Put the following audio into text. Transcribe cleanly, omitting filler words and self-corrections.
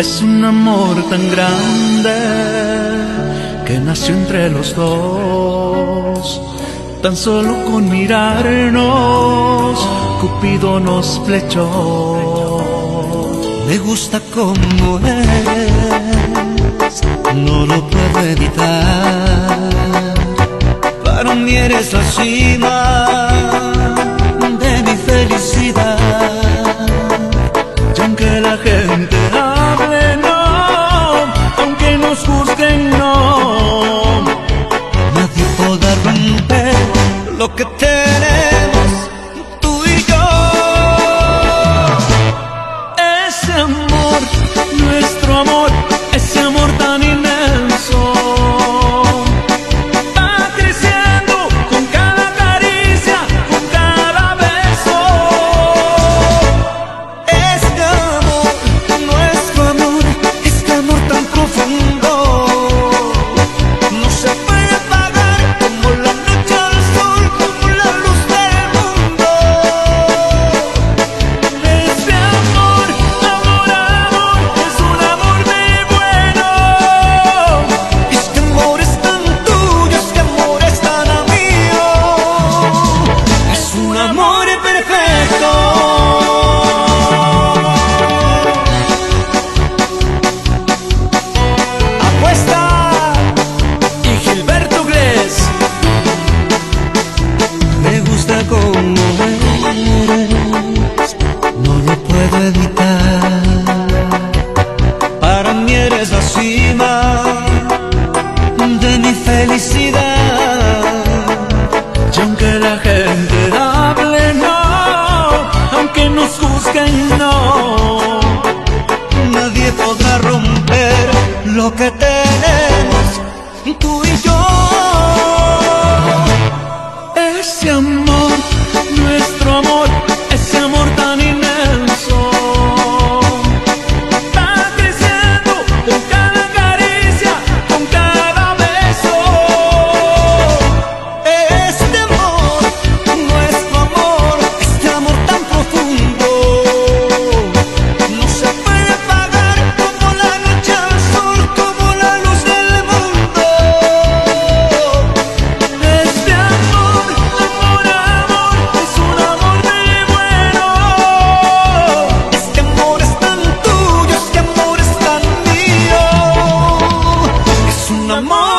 Es un amor tan grande que nació entre los dos. Tan solo con mirarnos, Cupido nos flechó. Me gusta como eres, no lo puedo evitar. Para mí eres la cima de mi felicidad. Y aunque la gente hable, no, aunque nos juzguen, no, nadie podrá romper lo que tenemos tú y yo. ese amor, nuestro amor, ese amor tan inmenso, va creciendo con cada caricia, con cada beso. Este amor, nuestro amor, este amor tan profundo, no se puede pagar como la noche al sol, como la luz del mundo. Este amor, amor, amor, es un amor muy bueno. Este amor es tan tuyo, este amor es tan mío. Es un amor perfecto. Apuesta Y Gilberto Gles, me gusta como eres, no lo puedo evitar. Para mí eres la cima de mi felicidad. y aunque la gente hable, no, aunque nos juzguen, no, Nadie podrá romper lo que tenemos tú y yo. ese amor, nuestro amor, ese amor tan inmenso, va creciendo con cada caricia, con cada beso. Este amor, nuestro amor, este amor tan profundo, no se puede pagar como la noche al sol, como la luz del mundo. Este amor, amor, amor, es un amor muy bueno. Este amor es tan tuyo, este amor es tan mío. Es un amor